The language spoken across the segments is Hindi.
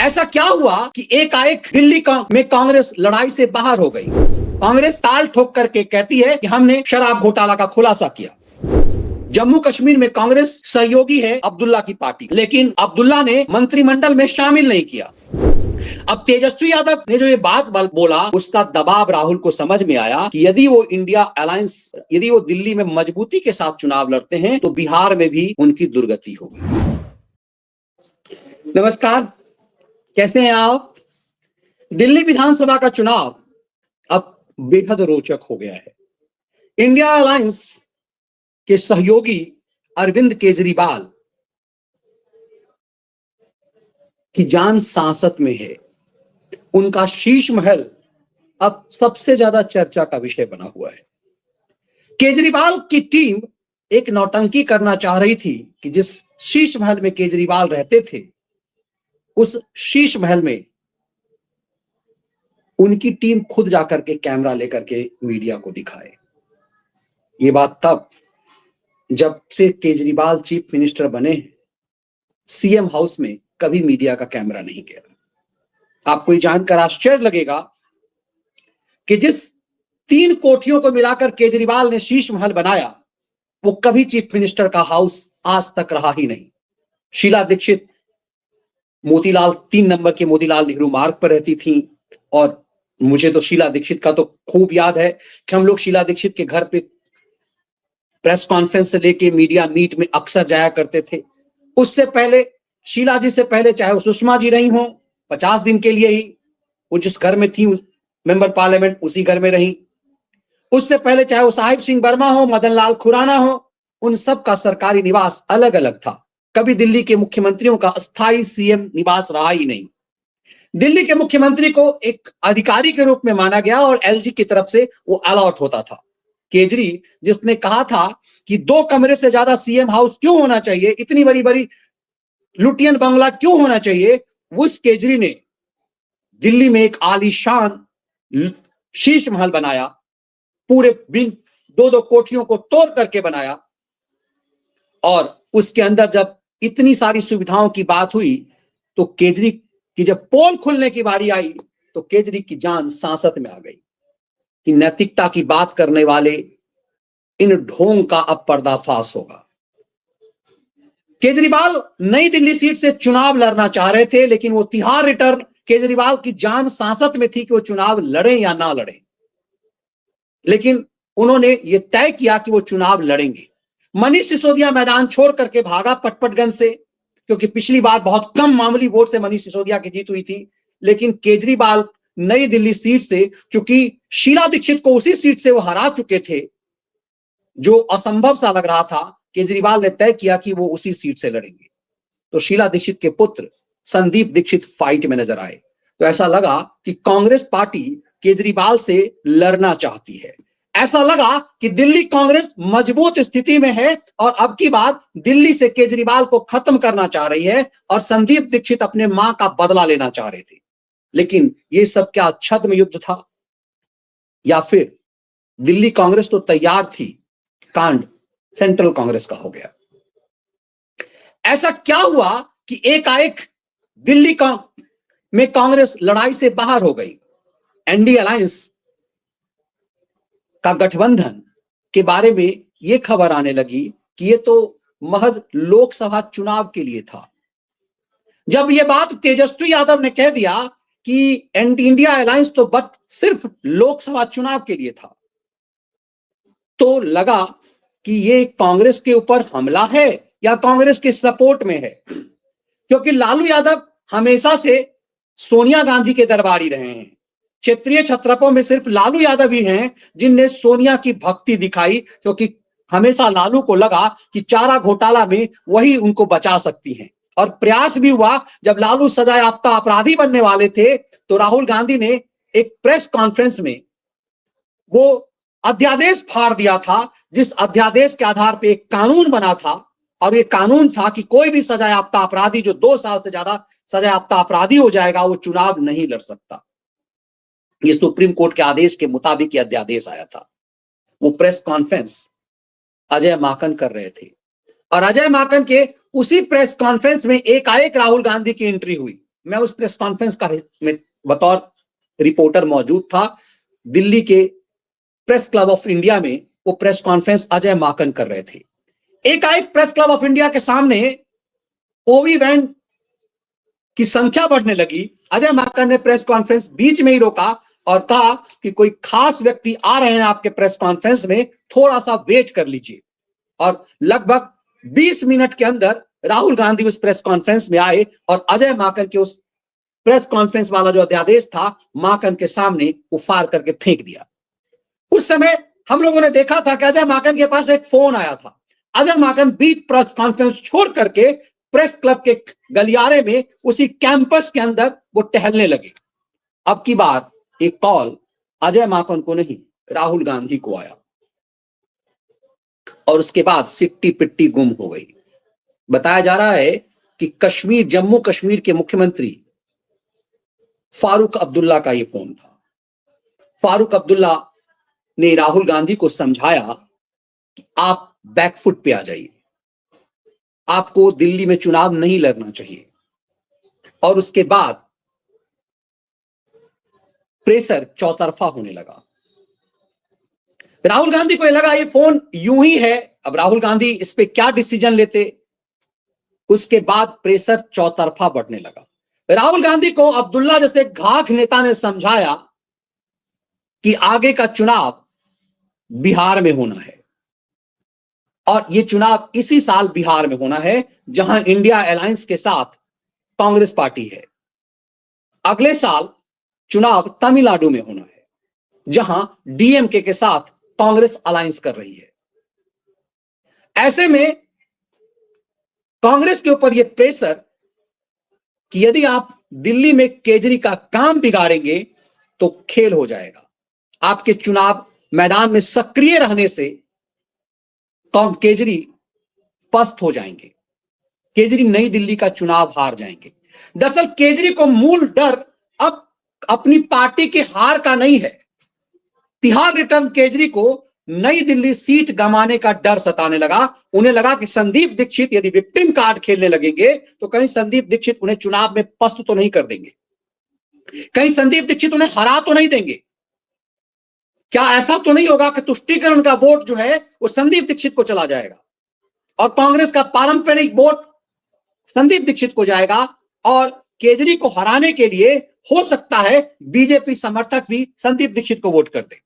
ऐसा क्या हुआ कि एकाएक दिल्ली में कांग्रेस लड़ाई से बाहर हो गई। कांग्रेस ताल ठोक करके कहती है कि हमने शराब घोटाला का खुलासा किया। जम्मू कश्मीर में कांग्रेस सहयोगी है अब्दुल्ला की पार्टी, लेकिन अब्दुल्ला ने मंत्रिमंडल में शामिल नहीं किया। अब तेजस्वी यादव ने जो ये बात बोला, उसका दबाव राहुल को समझ में आया कि यदि वो इंडिया अलायंस, यदि वो दिल्ली में मजबूती के साथ चुनाव लड़ते हैं तो बिहार में भी उनकी दुर्गति होगी। नमस्कार, कैसे हैं आप? दिल्ली विधानसभा का चुनाव अब बेहद रोचक हो गया है। इंडिया अलायंस के सहयोगी अरविंद केजरीवाल की जान सांसत में है। उनका शीश महल अब सबसे ज्यादा चर्चा का विषय बना हुआ है। केजरीवाल की टीम एक नौटंकी करना चाह रही थी कि जिस शीश महल में केजरीवाल रहते थे, उस शीश महल में उनकी टीम खुद जाकर के कैमरा लेकर के मीडिया को दिखाए। ये बात तब जब से केजरीवाल चीफ मिनिस्टर बने हैं, सीएम हाउस में कभी मीडिया का कैमरा नहीं गया। आपको ये जानकर आश्चर्य लगेगा कि जिस 3 कोठियों को मिलाकर केजरीवाल ने शीश महल बनाया, वो कभी चीफ मिनिस्टर का हाउस आज तक रहा ही नहीं। शीला दीक्षित मोतीलाल 3 नंबर के मोतीलाल नेहरू मार्ग पर रहती थी, और मुझे तो शीला दीक्षित का तो खूब याद है कि हम लोग शीला दीक्षित के घर पे प्रेस कॉन्फ्रेंस से लेके मीडिया मीट में अक्सर जाया करते थे। उससे पहले शीला जी से पहले चाहे वो सुषमा जी रही हो, 50 दिन के लिए ही वो जिस घर में थी मेंबर पार्लियामेंट, उसी घर में रही। उससे पहले चाहे वो साहिब सिंह वर्मा हो, मदन लाल खुराना हो, उन सब का सरकारी निवास अलग अलग था। कभी दिल्ली के मुख्यमंत्रियों का अस्थायी सीएम निवास रहा ही नहीं। दिल्ली के मुख्यमंत्री को एक अधिकारी के रूप में माना गया और एलजी की तरफ से वो अलॉट होता था। केजरी जिसने कहा था कि 2 कमरे से ज्यादा सीएम हाउस क्यों होना चाहिए, इतनी बड़ी बड़ी लुटियन बंगला क्यों होना चाहिए, उस केजरी ने दिल्ली में एक आलीशान शीश महल बनाया। पूरे 2-2 कोठियों को तोड़ करके बनाया, और उसके अंदर जब इतनी सारी सुविधाओं की बात हुई तो केजरी की जब पोल खुलने की बारी आई तो केजरी की जान सांसत में आ गई कि नैतिकता की बात करने वाले इन ढोंग का अब पर्दाफाश होगा। केजरीवाल नई दिल्ली सीट से चुनाव लड़ना चाह रहे थे, लेकिन वो तिहाड़ रिटर्न केजरीवाल की जान सांसत में थी कि वो चुनाव लड़े या ना लड़े। लेकिन उन्होंने ये तय किया कि वो चुनाव लड़ेंगे। मनीष सिसोदिया मैदान छोड़ करके भागा पटपटगंज से, क्योंकि पिछली बार बहुत कम मामूली वोट से मनीष सिसोदिया की जीत हुई थी। लेकिन केजरीवाल नई दिल्ली सीट से, चूंकि शीला दीक्षित को उसी सीट से वो हरा चुके थे, जो असंभव सा लग रहा था, केजरीवाल ने तय किया कि वो उसी सीट से लड़ेंगे। तो शीला दीक्षित के पुत्र संदीप दीक्षित फाइट में नजर आए। तो ऐसा लगा कि कांग्रेस पार्टी केजरीवाल से लड़ना चाहती है। ऐसा लगा कि दिल्ली कांग्रेस मजबूत स्थिति में है और अब की बात दिल्ली से केजरीवाल को खत्म करना चाह रही है, और संदीप दीक्षित अपने मां का बदला लेना चाह रहे थे। लेकिन ये सब क्या छद्म युद्ध था, या फिर दिल्ली कांग्रेस तो तैयार थी, कांड सेंट्रल कांग्रेस का हो गया। ऐसा क्या हुआ कि एकाएक दिल्ली में कांग्रेस लड़ाई से बाहर हो गई। एनडीए अलायंस का गठबंधन के बारे में यह खबर आने लगी कि ये तो महज लोकसभा चुनाव के लिए था। जब यह बात तेजस्वी यादव ने कह दिया कि इंडिया अलायंस तो बट सिर्फ लोकसभा चुनाव के लिए था, तो लगा कि ये कांग्रेस के ऊपर हमला है या कांग्रेस के सपोर्ट में है। क्योंकि लालू यादव हमेशा से सोनिया गांधी के दरबारी रहे हैं। क्षेत्रीय छत्रपों में सिर्फ लालू यादव ही हैं जिनने सोनिया की भक्ति दिखाई, क्योंकि हमेशा लालू को लगा कि चारा घोटाला में वही उनको बचा सकती हैं। और प्रयास भी हुआ, जब लालू सजायाफ्ता अपराधी बनने वाले थे तो राहुल गांधी ने एक प्रेस कॉन्फ्रेंस में वो अध्यादेश फाड़ दिया था, जिस अध्यादेश के आधार पर एक कानून बना था, और ये कानून था कि कोई भी सजायाफ्ता अपराधी जो 2 साल से ज्यादा सजायाफ्ता अपराधी हो जाएगा, वो चुनाव नहीं लड़ सकता। ये सुप्रीम कोर्ट के आदेश के मुताबिक यह अध्यादेश आया था। वो प्रेस कॉन्फ्रेंस अजय माकन कर रहे थे, और अजय माकन के उसी प्रेस कॉन्फ्रेंस में एकाएक राहुल गांधी की एंट्री हुई। मैं उस प्रेस कॉन्फ्रेंस का में बतौर रिपोर्टर मौजूद था। दिल्ली के प्रेस क्लब ऑफ इंडिया में वो प्रेस कॉन्फ्रेंस अजय माकन कर रहे थे। एकाएक प्रेस क्लब ऑफ इंडिया के सामने ओवी वैन की संख्या बढ़ने लगी। अजय माकन ने प्रेस कॉन्फ्रेंस बीच में ही रोका और कहा कि कोई खास व्यक्ति आ रहे हैं आपके प्रेस कॉन्फ्रेंस में, थोड़ा सा वेट कर लीजिए। और लगभग 20 मिनट के अंदर राहुल गांधी उस प्रेस कॉन्फ्रेंस में आए और अजय माकन के उस प्रेस कॉन्फ्रेंस वाला जो अध्यादेश था माकन के सामने वो फाड़ करके फेंक दिया। उस समय हम लोगों ने देखा था कि अजय माकन के पास एक फोन आया था। अजय माकन बीच प्रेस कॉन्फ्रेंस छोड़ करके प्रेस क्लब के गलियारे में उसी कैंपस के अंदर वो टहलने लगे। अब की बार एक कॉल अजय माकन को नहीं, राहुल गांधी को आया और उसके बाद सिट्टी पिट्टी गुम हो गई। बताया जा रहा है कि कश्मीर, जम्मू कश्मीर के मुख्यमंत्री फारूक अब्दुल्ला का यह फोन था। फारूक अब्दुल्ला ने राहुल गांधी को समझाया कि आप बैकफुट पे आ जाइए, आपको दिल्ली में चुनाव नहीं लड़ना चाहिए। और उसके बाद प्रेशर चौतरफा होने लगा। राहुल गांधी को यह लगा ये फोन यूं ही है, अब राहुल गांधी इस पे क्या डिसीजन लेते। उसके बाद प्रेशर चौतरफा बढ़ने लगा। राहुल गांधी को अब्दुल्ला जैसे घाघ नेता ने समझाया कि आगे का चुनाव बिहार में होना है और यह चुनाव इसी साल बिहार में होना है जहां इंडिया अलायंस के साथ कांग्रेस पार्टी है। अगले साल चुनाव तमिलनाडु में होना है जहां डीएमके के साथ कांग्रेस अलायंस कर रही है। ऐसे में कांग्रेस के ऊपर यह प्रेशर कि यदि आप दिल्ली में केजरी का काम बिगाड़ेंगे तो खेल हो जाएगा, आपके चुनाव मैदान में सक्रिय रहने से केजरी पस्त हो जाएंगे, केजरी नई दिल्ली का चुनाव हार जाएंगे। दरअसल केजरी को मूल डर अब अपनी पार्टी के हार का नहीं है। तिहाड़ रिटर्न केजरी को नई दिल्ली सीट गंवाने का डर सताने लगा। उन्हें लगा कि संदीप दीक्षित यदि विक्टिम कार्ड खेलने लगेंगे तो कहीं संदीप दीक्षित उन्हें चुनाव में पस्त तो नहीं कर देंगे, कहीं संदीप दीक्षित उन्हें हरा तो नहीं देंगे। क्या ऐसा तो नहीं होगा कि तुष्टीकरण का वोट जो है वो संदीप दीक्षित को चला जाएगा और कांग्रेस का पारंपरिक वोट संदीप दीक्षित को जाएगा और केजरी को हराने के लिए हो सकता है बीजेपी समर्थक भी संदीप दीक्षित को वोट कर दे।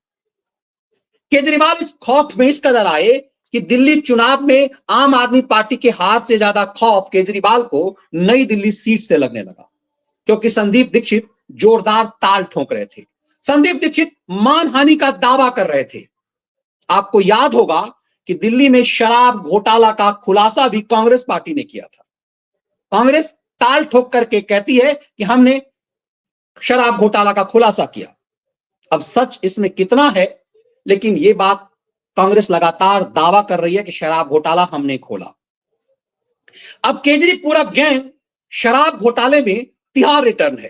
केजरीवाल इस खौफ में इस कदर आए कि दिल्ली चुनाव में आम आदमी पार्टी के हार से ज्यादा खौफ केजरीवाल को नई दिल्ली सीट से लगने लगा, क्योंकि संदीप दीक्षित जोरदार ताल ठोक रहे थे। संदीप दीक्षित मानहानि का दावा कर रहे थे। आपको याद होगा कि दिल्ली में शराब घोटाला का खुलासा भी कांग्रेस पार्टी ने किया था। कांग्रेस ताल ठोक करके कहती है कि हमने शराब घोटाला का खुलासा किया। अब सच इसमें कितना है, लेकिन यह बात कांग्रेस लगातार दावा कर रही है कि शराब घोटाला हमने खोला। अब केजरी पूरा गैंग शराब घोटाले में तिहाड़ रिटर्न है।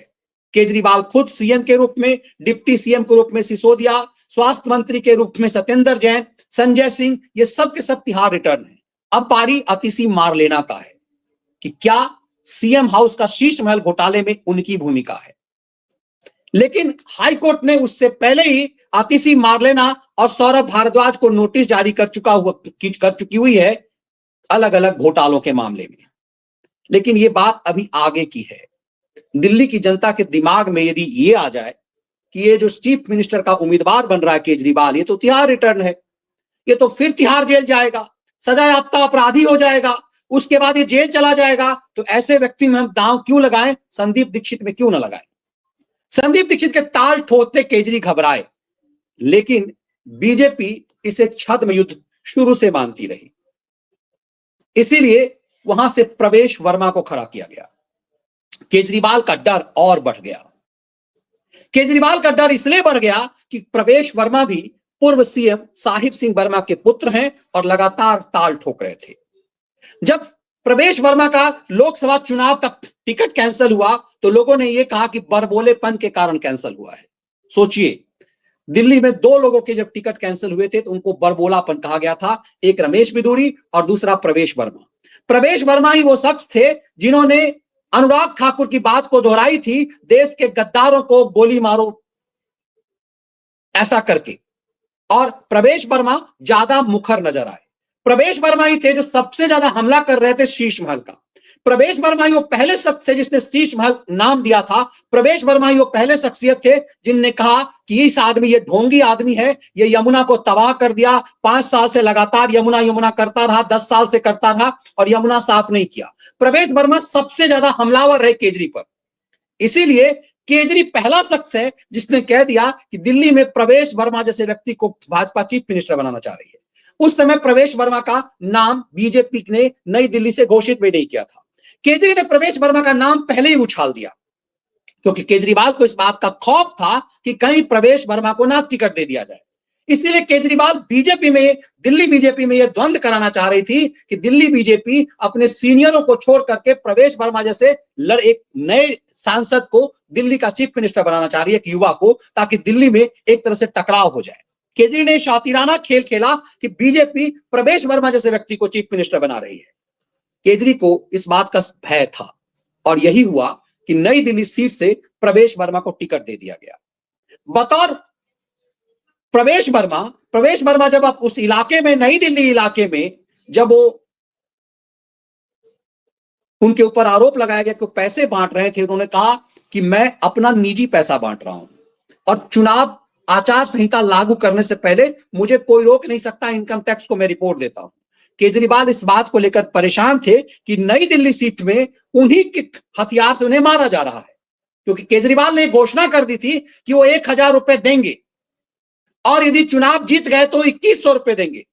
केजरीवाल खुद सीएम के रूप में, डिप्टी सीएम के रूप में सिसोदिया, स्वास्थ्य मंत्री के रूप में सत्येंद्र जैन, संजय सिंह, ये सब के सब तिहाड़ रिटर्न है। अब पारी अतिशी मारलेना का है कि क्या सीएम हाउस का शीश महल घोटाले में उनकी भूमिका है। लेकिन हाईकोर्ट ने उससे पहले ही आतिशी मारलेना और सौरभ भारद्वाज को नोटिस जारी कर चुकी हुई है अलग अलग घोटालों के मामले में। लेकिन यह बात अभी आगे की है। दिल्ली की जनता के दिमाग में यदि ये आ जाए कि ये जो चीफ मिनिस्टर का उम्मीदवार बन रहा है केजरीवाल, ये तो तिहाड़ रिटर्न है, ये तो फिर तिहाड़ जेल जाएगा, सजा याफ्ता अपराधी हो जाएगा, उसके बाद ये जेल चला जाएगा, तो ऐसे व्यक्ति में हम दांव क्यों लगाएं, संदीप दीक्षित में क्यों ना लगाएं। संदीप दीक्षित के ताल ठोकते केजरी घबराए, लेकिन बीजेपी इसे छद्म युद्ध शुरू से मानती रही। इसीलिए वहां से प्रवेश वर्मा को खड़ा किया गया। केजरीवाल का डर और बढ़ गया। केजरीवाल का डर इसलिए बढ़ गया कि प्रवेश वर्मा भी पूर्व सीएम साहिब सिंह वर्मा के पुत्र हैं और लगातार ताल ठोक रहे थे। जब प्रवेश वर्मा का लोकसभा चुनाव का टिकट कैंसिल हुआ तो लोगों ने यह कहा कि बरबोलेपन के कारण कैंसिल हुआ है। सोचिए, दिल्ली में दो लोगों के जब टिकट कैंसिल हुए थे तो उनको बरबोलापन कहा गया था, एक रमेश बिधूड़ी और दूसरा प्रवेश वर्मा। प्रवेश वर्मा ही वो शख्स थे जिन्होंने अनुराग ठाकुर की बात को दोहराई थी, देश के गद्दारों को गोली मारो, ऐसा करके। और प्रवेश वर्मा ज्यादा मुखर नजर आए। प्रवेश वर्मा ही थे जो सबसे ज्यादा हमला कर रहे थे शीश महल का। प्रवेश वर्मा ही वो पहले शख्स थे जिसने शीश महल नाम दिया था। प्रवेश वर्मा ही वो पहले शख्सियत थे जिनने कहा कि इस आदमी, ये ढोंगी आदमी है, ये यमुना को तबाह कर दिया। 5 साल से लगातार यमुना यमुना करता रहा, 10 साल से करता रहा और यमुना साफ नहीं किया। प्रवेश वर्मा सबसे ज्यादा हमलावर रहे केजरी पर। इसीलिए केजरी पहला शख्स है जिसने कह दिया कि दिल्ली में प्रवेश वर्मा जैसे व्यक्ति को भाजपा चीफ मिनिस्टर बनाना चाह रही है। उस समय प्रवेश वर्मा का नाम बीजेपी ने नई दिल्ली से घोषित भी नहीं किया था। केजरी ने प्रवेश वर्मा का नाम पहले ही उछाल दिया, क्योंकि केजरीवाल को इस बात का खौफ था कि कहीं प्रवेश वर्मा को ना टिकट दे दिया जाए। इसीलिए केजरीवाल दिल्ली बीजेपी में यह द्वंद्व कराना चाह रही थी कि दिल्ली बीजेपी अपने सीनियरों को छोड़ करके प्रवेश वर्मा जैसे एक नए सांसद को दिल्ली का चीफ मिनिस्टर बनाना चाह रही है, एक युवा को, ताकि दिल्ली में एक तरह से टकराव हो जाए। केजरी ने शातिराना खेल खेला कि बीजेपी प्रवेश वर्मा जैसे व्यक्ति को चीफ मिनिस्टर बना रही है। केजरी को इस बात का भय था और यही हुआ कि नई दिल्ली सीट से प्रवेश वर्मा को टिकट दे दिया गया। बतौर प्रवेश वर्मा जब आप उस इलाके में, नई दिल्ली इलाके में, जब वो उनके ऊपर आरोप लगाया गया कि वो पैसे बांट रहे थे, उन्होंने कहा कि मैं अपना निजी पैसा बांट रहा हूं और चुनाव आचार संहिता लागू करने से पहले मुझे कोई रोक नहीं सकता, इनकम टैक्स को मैं रिपोर्ट देता हूं। केजरीवाल इस बात को लेकर परेशान थे कि नई दिल्ली सीट में उन्हीं के हथियार से उन्हें मारा जा रहा है, क्योंकि केजरीवाल ने घोषणा कर दी थी कि वो 1000 रुपए देंगे और यदि चुनाव जीत गए तो 2100 रुपए देंगे।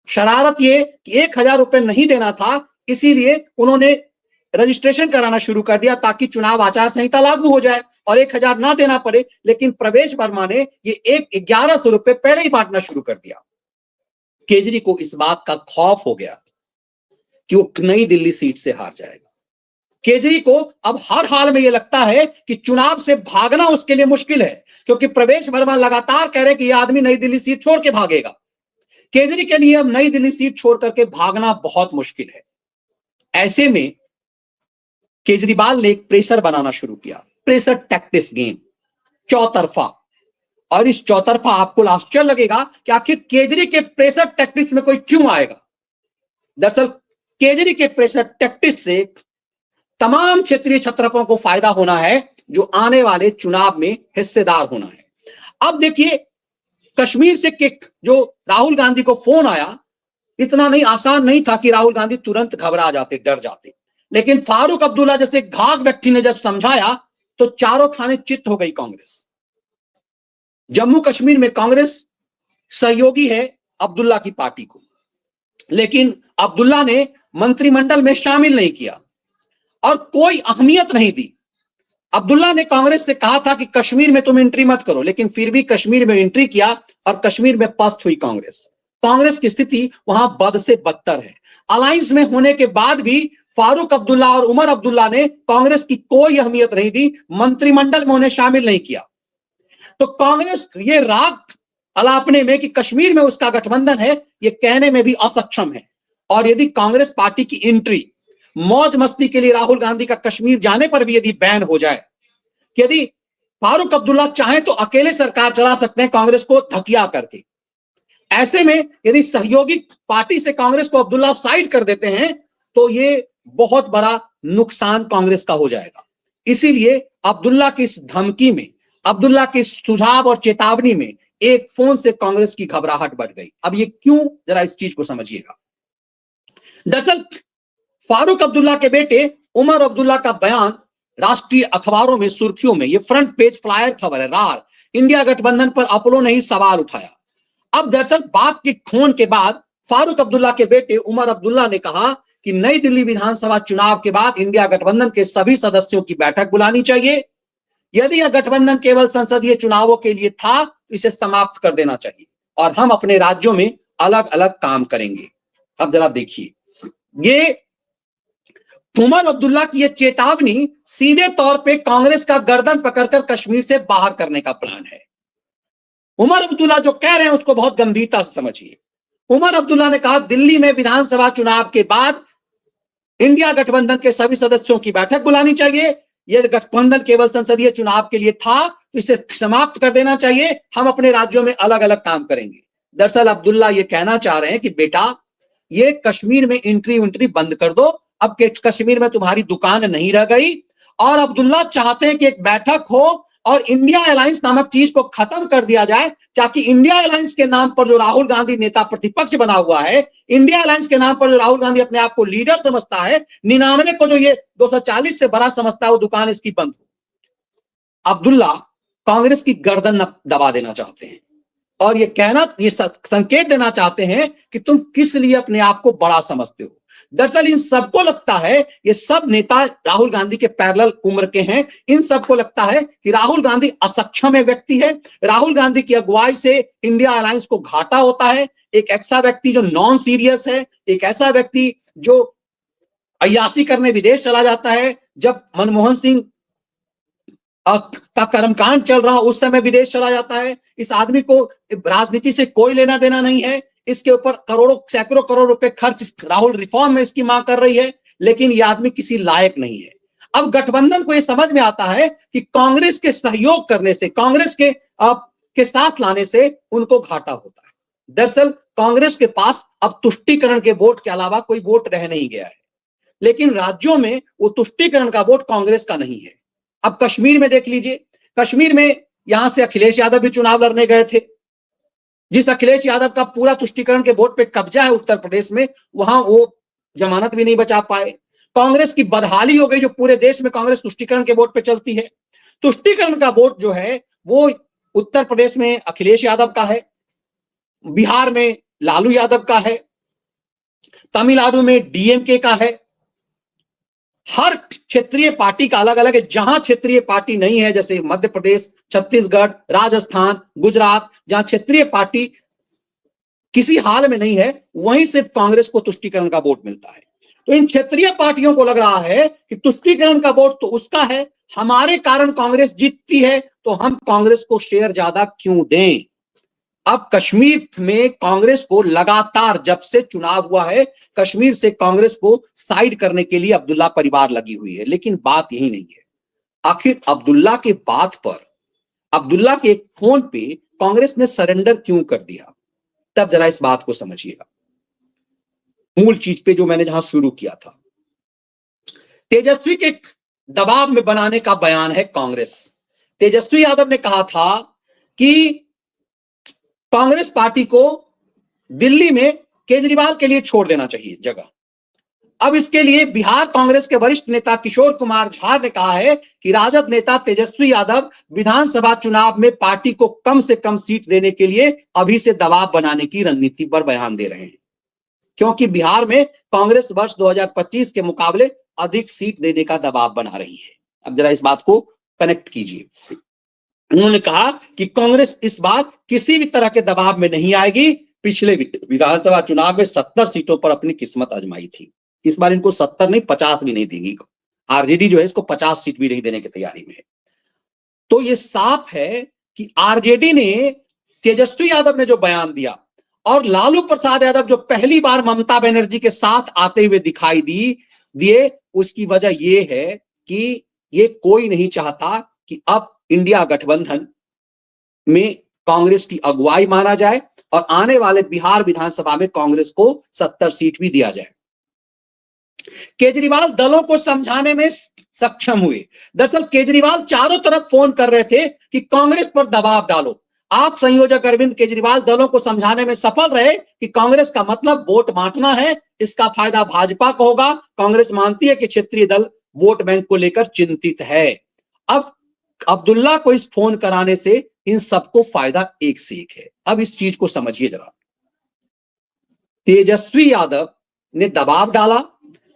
शरारत ये कि 1000 रुपए नहीं देना था, इसीलिए उन्होंने रजिस्ट्रेशन कराना शुरू कर दिया ताकि चुनाव आचार संहिता लागू हो जाए और 1000 ना देना पड़े। लेकिन प्रवेश वर्मा ने ये 1100 रुपए पहले ही बांटना शुरू कर दिया। केजरी को इस बात का खौफ हो गया कि वो नई दिल्ली सीट से हार जाएगा। केजरी को अब हर हाल में यह लगता है कि चुनाव से भागना उसके लिए मुश्किल है, क्योंकि प्रवेश वर्मा लगातार कह रहे कि यह आदमी नई दिल्ली सीट छोड़ के भागेगा। केजरी के लिए अब नई दिल्ली सीट छोड़ करके भागना बहुत मुश्किल है। ऐसे में केजरीवाल ने एक प्रेशर बनाना शुरू किया, प्रेशर टैक्टिक्स गेम, चौतरफा। और इस चौतरफा, आपको आश्चर्य लगेगा कि आखिर केजरी के प्रेशर टैक्टिक्स में कोई क्यों आएगा। दरअसल केजरी के प्रेशर टैक्टिक्स से तमाम क्षेत्रीय छत्रपों को फायदा होना है जो आने वाले चुनाव में हिस्सेदार होना है। अब देखिए, कश्मीर से जो राहुल गांधी को फोन आया, इतना नहीं आसान नहीं था कि राहुल गांधी तुरंत घबरा जाते, डर जाते। लेकिन फारूक अब्दुल्ला जैसे घाघ व्यक्ति ने जब समझाया तो चारों खाने चित्त हो गई कांग्रेस। जम्मू कश्मीर में कांग्रेस सहयोगी है अब्दुल्ला की पार्टी को, लेकिन अब्दुल्ला ने मंत्रिमंडल में शामिल नहीं किया और कोई अहमियत नहीं दी। अब्दुल्ला ने कांग्रेस से कहा था कि कश्मीर में तुम एंट्री मत करो, लेकिन फिर भी कश्मीर में एंट्री किया और कश्मीर में पस्त हुई कांग्रेस की स्थिति वहां बद से बदतर है। अलायंस में होने के बाद भी फारूक अब्दुल्ला और उमर अब्दुल्ला ने कांग्रेस की कोई अहमियत नहीं दी, मंत्रिमंडल में उन्हें शामिल नहीं किया। तो कांग्रेस ये राग अलापने में कि कश्मीर में उसका गठबंधन है, ये कहने में भी असक्षम है। और यदि कांग्रेस पार्टी की एंट्री मौज मस्ती के लिए राहुल गांधी का कश्मीर जाने पर भी यदि बैन हो जाए, यदि फारूक अब्दुल्ला चाहे तो अकेले सरकार चला सकते हैं कांग्रेस को धकिया करके। ऐसे में यदि सहयोगी पार्टी से कांग्रेस को अब्दुल्ला साइड कर देते हैं तो ये बहुत बड़ा नुकसान कांग्रेस का हो जाएगा। इसीलिए अब्दुल्ला की इस धमकी में, अब्दुल्ला के सुझाव और चेतावनी में एक फोन से कांग्रेस की घबराहट बढ़ गई। अब ये क्यों, जरा इस चीज को समझिएगा। दरअसल फारूक अब्दुल्ला के बेटे उमर अब्दुल्ला का बयान राष्ट्रीय अखबारों में सुर्खियों में, ये फ्रंट पेज फ्लायर खबर है। रार इंडिया गठबंधन पर अपोलो ने ही सवाल उठाया। अब दरअसल बात की खोन के बाद फारूक अब्दुल्ला के बेटे उमर अब्दुल्ला ने कहा कि नई दिल्ली विधानसभा चुनाव के बाद इंडिया गठबंधन के सभी सदस्यों की बैठक बुलानी चाहिए। यदि यह गठबंधन केवल संसदीय चुनावों के लिए था तो इसे समाप्त कर देना चाहिए और हम अपने राज्यों में अलग अलग काम करेंगे। अब जरा देखिए, ये उमर अब्दुल्ला की यह चेतावनी सीधे तौर पे कांग्रेस का गर्दन पकड़कर कश्मीर से बाहर करने का प्लान है। उमर अब्दुल्ला जो कह रहे हैं उसको बहुत गंभीरता से समझिए। उमर अब्दुल्ला ने कहा दिल्ली में विधानसभा चुनाव के बाद इंडिया गठबंधन के सभी सदस्यों की बैठक बुलानी चाहिए। यह गठबंधन केवल संसदीय चुनाव के लिए था तो इसे समाप्त कर देना चाहिए। हम अपने राज्यों में अलग अलग काम करेंगे। दरअसल अब्दुल्ला ये कहना चाह रहे हैं कि बेटा ये कश्मीर में एंट्री बंद कर दो, अब कश्मीर में तुम्हारी दुकान नहीं रह गई। और अब्दुल्ला चाहते हैं कि एक बैठक हो और इंडिया अलायंस नामक चीज को खत्म कर दिया जाए, ताकि इंडिया अलायंस के नाम पर जो राहुल गांधी नेता प्रतिपक्ष बना हुआ है, इंडिया अलायंस के नाम पर जो राहुल गांधी अपने आप को लीडर समझता है, 99 को जो ये 240 से बड़ा समझता है, वो दुकान इसकी बंद हो। अब्दुल्ला कांग्रेस की गर्दन दबा देना चाहते हैं और ये संकेत देना चाहते हैं कि तुम किस लिए अपने आप को बड़ा समझते हो। दरअसल इन सबको लगता है, ये सब नेता राहुल गांधी के पैरेलल उम्र के हैं, इन सबको लगता है कि राहुल गांधी असक्षम व्यक्ति है, राहुल गांधी की अगुवाई से इंडिया अलायंस को घाटा होता है। एक ऐसा व्यक्ति जो नॉन सीरियस है, एक ऐसा व्यक्ति जो अय्याशी करने विदेश चला जाता है, जब मनमोहन सिंह का कर्मकांड चल रहा उस समय विदेश चला जाता है। इस आदमी को राजनीति से कोई लेना देना नहीं है, इसके ऊपर करोड़ों सैकड़ों करोड़ रुपए खर्च राहुल रिफॉर्म में इसकी मांग कर रही है, लेकिन यह आदमी किसी लायक नहीं है। अब गठबंधन को यह समझ में आता है कि कांग्रेस के सहयोग करने से, कांग्रेस के साथ लाने से उनको घाटा होता है। दरअसल कांग्रेस के पास अब तुष्टीकरण के वोट के अलावा कोई वोट रह नहीं गया है, लेकिन राज्यों में वो तुष्टीकरण का वोट कांग्रेस का नहीं है। अब कश्मीर में देख लीजिए, कश्मीर में यहां से अखिलेश यादव भी चुनाव लड़ने गए थे। जिस अखिलेश यादव का पूरा तुष्टीकरण के वोट पे कब्जा है उत्तर प्रदेश में, वहां वो जमानत भी नहीं बचा पाए। कांग्रेस की बदहाली हो गई, जो पूरे देश में कांग्रेस तुष्टीकरण के वोट पे चलती है। तुष्टीकरण का वोट जो है वो उत्तर प्रदेश में अखिलेश यादव का है, बिहार में लालू यादव का है, तमिलनाडु में डीएमके का है। हर क्षेत्रीय पार्टी का अलग अलग है। जहां क्षेत्रीय पार्टी नहीं है, जैसे मध्य प्रदेश, छत्तीसगढ़, राजस्थान, गुजरात, जहां क्षेत्रीय पार्टी किसी हाल में नहीं है, वहीं सिर्फ कांग्रेस को तुष्टीकरण का वोट मिलता है। तो इन क्षेत्रीय पार्टियों को लग रहा है कि तुष्टीकरण का वोट तो उसका है, हमारे कारण कांग्रेस जीतती है, तो हम कांग्रेस को शेयर ज्यादा क्यों दें। अब कश्मीर में कांग्रेस को लगातार, जब से चुनाव हुआ है, कश्मीर से कांग्रेस को साइड करने के लिए अब्दुल्ला परिवार लगी हुई है। लेकिन बात यही नहीं है, आखिर अब्दुल्ला के बात पर, अब्दुल्ला के एक फोन पे कांग्रेस ने सरेंडर क्यों कर दिया, तब जरा इस बात को समझिएगा। मूल चीज पे जो मैंने जहां शुरू किया था, तेजस्वी के दबाव में बनाने का बयान है कांग्रेस। तेजस्वी यादव ने कहा था कि कांग्रेस पार्टी को दिल्ली में केजरीवाल के लिए छोड़ देना चाहिए जगह। अब इसके लिए बिहार कांग्रेस के वरिष्ठ नेता किशोर कुमार झा ने कहा है कि राजद नेता तेजस्वी यादव विधानसभा चुनाव में पार्टी को कम से कम सीट देने के लिए अभी से दबाव बनाने की रणनीति पर बयान दे रहे हैं, क्योंकि बिहार में कांग्रेस वर्ष 2025 के मुकाबले अधिक सीट देने का दबाव बना रही है। अब जरा इस बात को कनेक्ट कीजिए। उन्होंने कहा कि कांग्रेस इस बार किसी भी तरह के दबाव में नहीं आएगी। पिछले विधानसभा चुनाव में 70 सीटों पर अपनी किस्मत आजमाई थी, इस बार इनको 70 नहीं 50 भी नहीं देंगी। आरजेडी जो है इसको 50 सीट भी नहीं देने की तैयारी में है। तो ये साफ है कि आरजेडी ने, तेजस्वी यादव ने जो बयान दिया, और लालू प्रसाद यादव जो पहली बार ममता बनर्जी के साथ आते हुए दिखाई दिए, उसकी वजह यह है कि ये कोई नहीं चाहता कि अब इंडिया गठबंधन में कांग्रेस की अगुवाई माना जाए और आने वाले बिहार विधानसभा में कांग्रेस को 70 सीट भी दिया जाए। केजरीवाल दलों को समझाने में सक्षम हुए। दरअसल केजरीवाल चारों तरफ फोन कर रहे थे कि कांग्रेस पर दबाव डालो। आप संयोजक अरविंद केजरीवाल दलों को समझाने में सफल रहे कि कांग्रेस का मतलब वोट बांटना है, इसका फायदा भाजपा को होगा। कांग्रेस मानती है कि क्षेत्रीय दल वोट बैंक को लेकर चिंतित है। अब अब्दुल्ला को इस फोन कराने से इन सबको फायदा एक से एक है। अब इस चीज को समझिए जरा। तेजस्वी यादव ने दबाव डाला,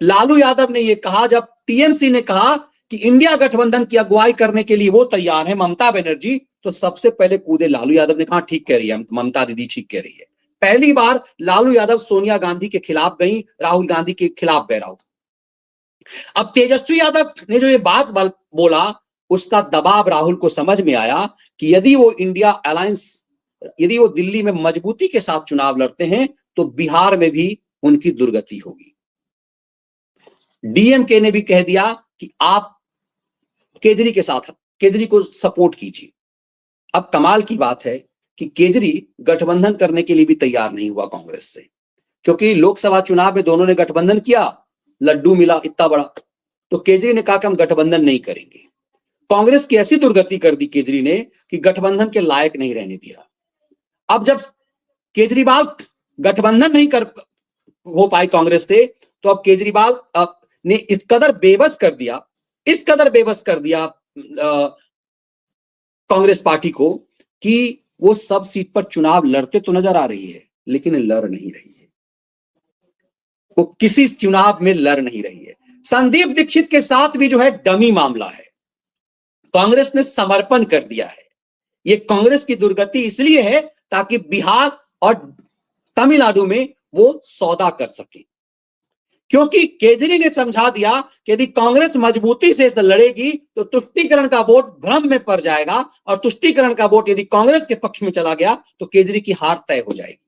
लालू यादव ने यह कहा, जब टीएमसी ने कहा कि इंडिया गठबंधन की अगुवाई करने के लिए वो तैयार है ममता बनर्जी, तो सबसे पहले कूदे लालू यादव ने कहा ठीक कह रही है ममता दीदी, ठीक कह रही है। पहली बार लालू यादव सोनिया गांधी के खिलाफ गई, राहुल गांधी के खिलाफ बहराऊ। अब तेजस्वी यादव ने जो ये बात बोला, उसका दबाव राहुल को समझ में आया कि यदि वो इंडिया अलायंस, यदि वो दिल्ली में मजबूती के साथ चुनाव लड़ते हैं तो बिहार में भी उनकी दुर्गति होगी। डीएमके ने भी कह दिया कि आप केजरी के साथ, केजरी को सपोर्ट कीजिए। अब कमाल की बात है कि केजरी गठबंधन करने के लिए भी तैयार नहीं हुआ कांग्रेस से, क्योंकि लोकसभा चुनाव में दोनों ने गठबंधन किया, लड्डू मिला इतना बड़ा, तो केजरी ने कहा कि हम गठबंधन नहीं करेंगे। कांग्रेस की ऐसी दुर्गति कर दी केजरी ने कि गठबंधन के लायक नहीं रहने दिया। अब जब केजरीवाल गठबंधन नहीं कर हो पाई कांग्रेस से, तो अब केजरीवाल ने इस कदर बेबस कर दिया, इस कदर बेबस कर दिया कांग्रेस पार्टी को कि वो सब सीट पर चुनाव लड़ते तो नजर आ रही है, लेकिन लड़ नहीं रही है, वो किसी चुनाव में लड़ नहीं रही है। संदीप दीक्षित के साथ भी जो है डमी मामला है, कांग्रेस ने समर्पण कर दिया है। ये कांग्रेस की दुर्गति इसलिए है ताकि बिहार और तमिलनाडु में वो सौदा कर सके, क्योंकि केजरी ने समझा दिया कि यदि कांग्रेस मजबूती से लड़ेगी तो तुष्टीकरण का वोट भ्रम में पड़ जाएगा, और तुष्टीकरण का वोट यदि कांग्रेस के पक्ष में चला गया तो केजरी की हार तय हो जाएगी।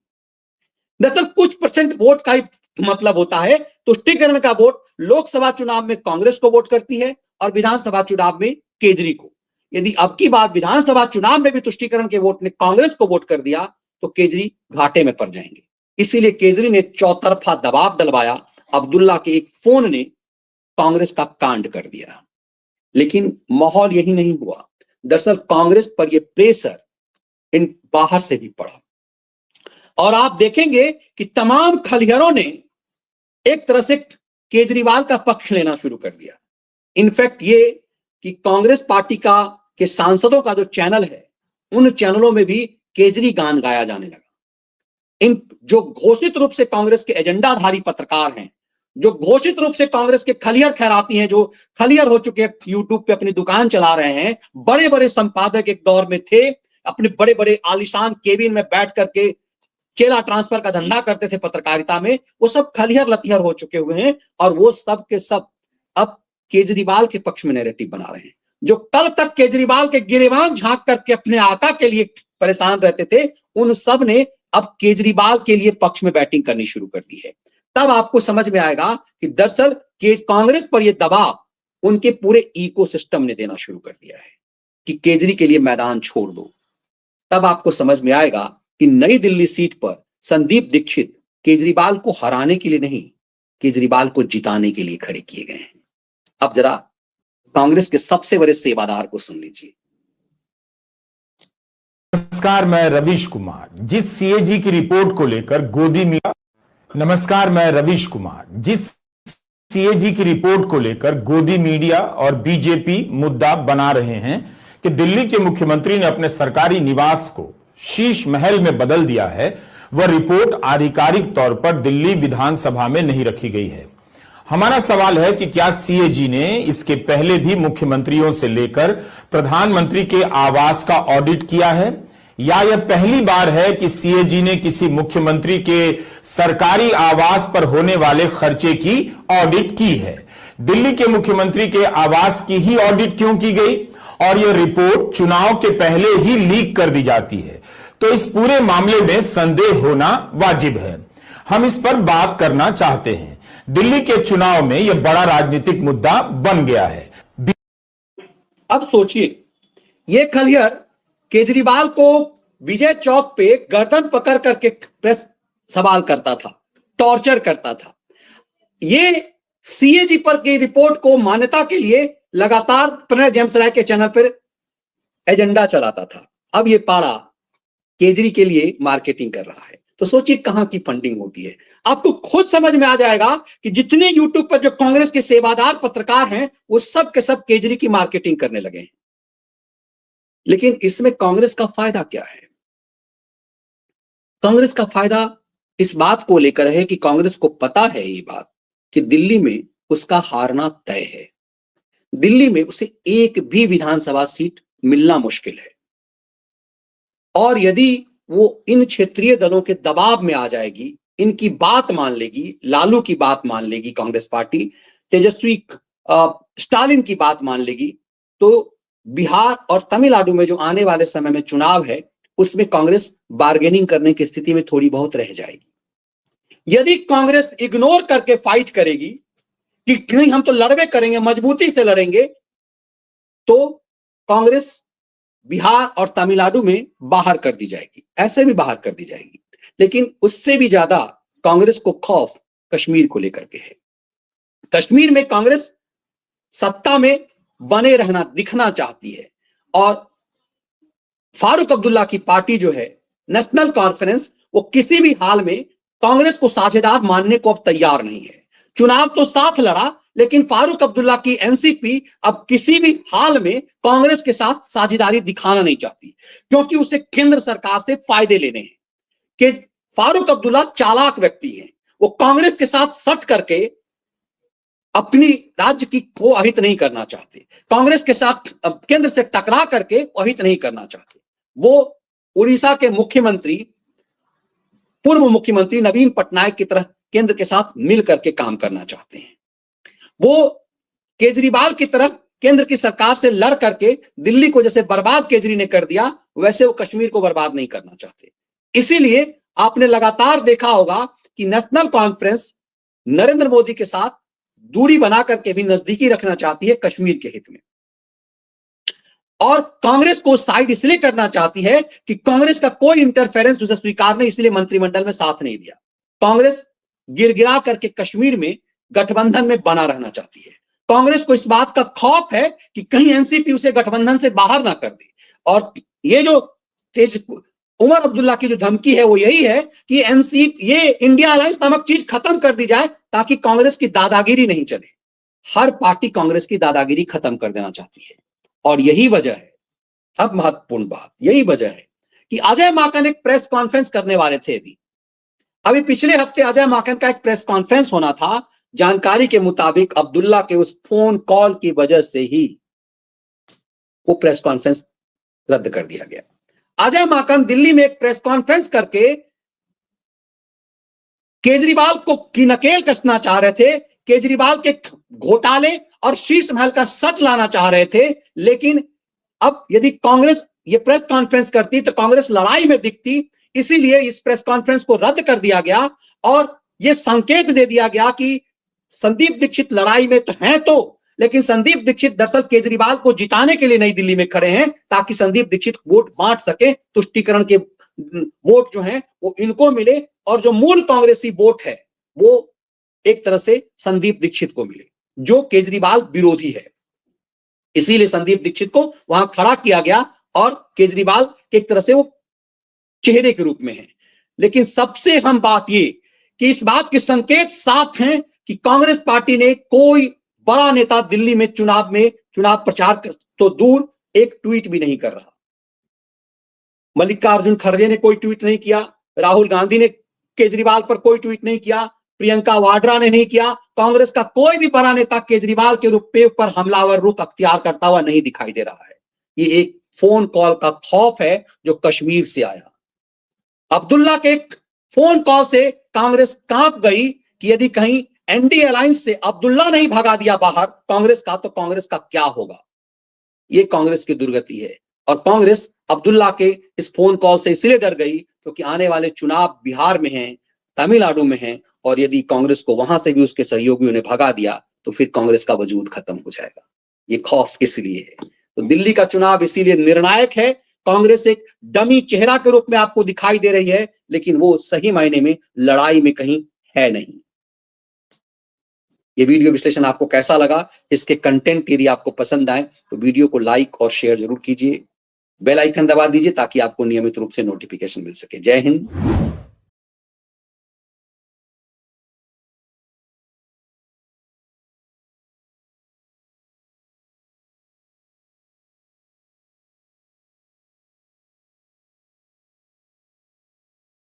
दरअसल कुछ परसेंट वोट का ही मतलब होता है। तुष्टीकरण का वोट लोकसभा चुनाव में कांग्रेस को वोट करती है और विधानसभा चुनाव में केजरी को। यदि अब की बात विधानसभा चुनाव में भी तुष्टीकरण के वोट ने कांग्रेस को वोट कर दिया तो केजरी घाटे में पड़ जाएंगे। इसीलिए केजरी ने चौतरफा दबाव डलवाया। अब्दुल्ला के एक फोन ने कांग्रेस का कांड कर दिया, लेकिन माहौल यही नहीं हुआ। दरअसल कांग्रेस पर यह प्रेशर इन बाहर से भी पड़ा, और आप देखेंगे कि तमाम खलिहरों ने एक तरह से केजरीवाल का पक्ष लेना शुरू कर दिया। इनफैक्ट ये कि कांग्रेस पार्टी का के सांसदों का जो चैनल है, उन चैनलों में भी केजरी गान गाया जाने लगा। इन जो घोषित रूप से कांग्रेस के एजेंडाधारी पत्रकार हैं, जो घोषित रूप से कांग्रेस के खलिहर खैराती हैं, जो खलिहर हो चुके हैं, यूट्यूब पे अपनी दुकान चला रहे हैं, बड़े बड़े संपादक एक दौर में थे, अपने बड़े बड़े आलीशान केबिन में बैठ करके केला ट्रांसफर का धंधा करते थे पत्रकारिता में, वो सब खलिहर लतिहर हो चुके हुए हैं, और वो सब के सब अब केजरीवाल के पक्ष में नैरेटिव बना रहे हैं। जो कल तक केजरीवाल के गिरेबान झांक करके अपने आका के लिए परेशान रहते थे, उन सब ने अब केजरीवाल के लिए पक्ष में बैटिंग करनी शुरू कर दी है। तब आपको समझ में आएगा कि दरअसल कांग्रेस पर यह दबाव उनके पूरे इकोसिस्टम ने देना शुरू कर दिया है कि केजरी के लिए मैदान छोड़ दो। तब आपको समझ में आएगा कि नई दिल्ली सीट पर संदीप दीक्षित केजरीवाल को हराने के लिए नहीं, केजरीवाल को जिताने के लिए खड़े किए गए हैं। अब जरा कांग्रेस के सबसे बड़े सेवादार को सुन लीजिए। नमस्कार, मैं रवीश कुमार। जिस सीएजी की रिपोर्ट को लेकर गोदी मीडिया गोदी मीडिया और बीजेपी मुद्दा बना रहे हैं कि दिल्ली के मुख्यमंत्री ने अपने सरकारी निवास को शीश महल में बदल दिया है, वह रिपोर्ट आधिकारिक तौर पर दिल्ली विधानसभा में नहीं रखी गई है। हमारा सवाल है कि क्या सीएजी ने इसके पहले भी मुख्यमंत्रियों से लेकर प्रधानमंत्री के आवास का ऑडिट किया है, या यह पहली बार है कि सीएजी ने किसी मुख्यमंत्री के सरकारी आवास पर होने वाले खर्चे की ऑडिट की है। दिल्ली के मुख्यमंत्री के आवास की ही ऑडिट क्यों की गई, और यह रिपोर्ट चुनाव के पहले ही लीक कर दी जाती है, तो इस पूरे मामले में संदेह होना वाजिब है। हम इस पर बात करना चाहते हैं। दिल्ली के चुनाव में यह बड़ा राजनीतिक मुद्दा बन गया है। अब सोचिए, यह खलिहर केजरीवाल को विजय चौक पे गर्दन पकड़ करके प्रेस सवाल करता था, टॉर्चर करता था। ये सीएजी पर की रिपोर्ट को मान्यता के लिए लगातार प्रणय जेम्स राय के चैनल पर एजेंडा चलाता था। अब ये पाड़ा केजरी के लिए मार्केटिंग कर रहा है, तो सोचिए कहां की फंडिंग होती है। आपको खुद समझ में आ जाएगा कि जितने यूट्यूब पर जो कांग्रेस के सेवादार पत्रकार हैं, वो सब के सब केजरी की मार्केटिंग करने लगे हैं। लेकिन इसमें कांग्रेस का फायदा क्या है? कांग्रेस का फायदा इस बात को लेकर है कि कांग्रेस को पता है ये बात कि दिल्ली में उसका हारना तय है। दिल्ली में उसे एक भी विधानसभा सीट मिलना मुश्किल है, और यदि वो इन क्षेत्रीय दलों के दबाव में आ जाएगी, इनकी बात मान लेगी, लालू की बात मान लेगी कांग्रेस पार्टी, तेजस्वी स्टालिन की बात मान लेगी, तो बिहार और तमिलनाडु में जो आने वाले समय में चुनाव है, उसमें कांग्रेस बार्गेनिंग करने की स्थिति में थोड़ी बहुत रह जाएगी। यदि कांग्रेस इग्नोर करके फाइट करेगी, कि नहीं हम तो लड़बे करेंगे, मजबूती से लड़ेंगे, तो कांग्रेस बिहार और तमिलनाडु में बाहर कर दी जाएगी, ऐसे भी बाहर कर दी जाएगी। लेकिन उससे भी ज्यादा कांग्रेस को खौफ कश्मीर को लेकर के है। कश्मीर में कांग्रेस सत्ता में बने रहना दिखना चाहती है और फारूक अब्दुल्ला की पार्टी जो है नेशनल कॉन्फ्रेंस, वो किसी भी हाल में कांग्रेस को साझेदार मानने को अब तैयार नहीं है। चुनाव तो साथ लड़ा, लेकिन फारूक अब्दुल्ला की एनसीपी अब किसी भी हाल में कांग्रेस के साथ साझेदारी दिखाना नहीं चाहती, क्योंकि उसे केंद्र सरकार से फायदे लेने हैं। कि फारूक अब्दुल्ला चालाक व्यक्ति हैं, वो कांग्रेस के साथ सट करके अपनी राज्य की को अहित नहीं करना चाहते, कांग्रेस के साथ केंद्र से टकरा करके अहित नहीं करना चाहते। वो उड़ीसा के मुख्यमंत्री, पूर्व मुख्यमंत्री नवीन पटनायक की तरह केंद्र के साथ मिल करके काम करना चाहते हैं। वो केजरीवाल की तरह केंद्र की सरकार से लड़ करके दिल्ली को जैसे बर्बाद केजरी ने कर दिया, वैसे वो कश्मीर को बर्बाद नहीं करना चाहते। इसीलिए आपने लगातार देखा होगा कि नेशनल कॉन्फ्रेंस नरेंद्र मोदी के साथ दूरी बना करके भी नजदीकी रखना चाहती है कश्मीर के हित में, और कांग्रेस को साइड इसलिए करना चाहती है कि कांग्रेस का कोई इंटरफेरेंस उसे स्वीकार नहीं, इसलिए मंत्रिमंडल में साथ नहीं दिया। कांग्रेस गिरगिरा करके कश्मीर में गठबंधन में बना रहना चाहती है। कांग्रेस को इस बात का खौफ है कि कहीं एनसीपी उसे गठबंधन से बाहर ना कर दे, और ये जो उमर अब्दुल्ला की जो धमकी है वो यही है कि ये इंडिया अलायंस नामक चीज खत्म कर दी जाए, ताकि कांग्रेस की दादागिरी नहीं चले। हर पार्टी कांग्रेस की दादागिरी खत्म कर देना चाहती है, और यही वजह है, अब महत्वपूर्ण बात यही वजह है कि अजय माकन एक प्रेस कॉन्फ्रेंस करने वाले थे। अभी पिछले हफ्ते अजय माकन का एक प्रेस कॉन्फ्रेंस होना था। जानकारी के मुताबिक अब्दुल्ला के उस फोन कॉल की वजह से ही वो प्रेस कॉन्फ्रेंस रद्द कर दिया गया। अजय माकन दिल्ली में एक प्रेस कॉन्फ्रेंस करके केजरीवाल को की नकेल कसना चाह रहे थे, केजरीवाल के घोटाले और शीर्ष महल का सच लाना चाह रहे थे। लेकिन अब यदि कांग्रेस ये प्रेस कॉन्फ्रेंस करती तो कांग्रेस लड़ाई में दिखती, इसीलिए इस प्रेस कॉन्फ्रेंस को रद्द कर दिया गया और यह संकेत दे दिया गया कि संदीप दीक्षित लड़ाई में तो हैं, लेकिन संदीप दीक्षित दरअसल केजरीवाल को जिताने के लिए नई दिल्ली में खड़े हैं, ताकि संदीप दीक्षित वोट बांट सके, तुष्टीकरण के वोट जो हैं वो इनको मिले, और जो मूल कांग्रेसी वोट है वो एक तरह से संदीप दीक्षित को मिले, जो केजरीवाल विरोधी है। इसीलिए संदीप दीक्षित को वहां खड़ा किया गया, और केजरीवाल एक तरह से वो चेहरे के रूप में है। लेकिन सबसे अहम बात ये कि इस बात के संकेत साफ हैं कि कांग्रेस पार्टी ने कोई बड़ा नेता दिल्ली में चुनाव प्रचार तो दूर, एक ट्वीट भी नहीं कर रहा। मल्लिकार्जुन खड़गे ने कोई ट्वीट नहीं किया, राहुल गांधी ने केजरीवाल पर कोई ट्वीट नहीं किया, प्रियंका वाड्रा ने नहीं किया। कांग्रेस का कोई भी बड़ा नेता केजरीवाल के रूप पर हमलावर रुख अख्तियार करता हुआ नहीं दिखाई दे रहा है। ये एक फोन कॉल का खौफ है जो कश्मीर से आया। अब्दुल्ला के फोन कॉल से कांग्रेस कांप गई कि यदि कहीं एनडीए अलायंस से अब्दुल्ला नहीं भगा दिया बाहर कांग्रेस का, तो कांग्रेस का क्या होगा। ये कांग्रेस की दुर्गति है, और कांग्रेस अब्दुल्ला के इस फोन कॉल से इसलिए डर गई क्योंकि आने वाले चुनाव बिहार में हैं, तमिलनाडु में हैं, और यदि कांग्रेस को वहां से भी उसके सहयोगियों ने भगा दिया तो फिर कांग्रेस का वजूद खत्म हो जाएगा। ये खौफ इसलिए है। तो दिल्ली का चुनाव इसीलिए निर्णायक है। कांग्रेस एक डमी चेहरा के रूप में आपको दिखाई दे रही है, लेकिन वो सही मायने में लड़ाई में कहीं है नहीं। ये वीडियो विश्लेषण आपको कैसा लगा, इसके कंटेंट यदि आपको पसंद आए तो वीडियो को लाइक और शेयर जरूर कीजिए, बेल आइकन दबा दीजिए ताकि आपको नियमित रूप से नोटिफिकेशन मिल सके। जय हिंद।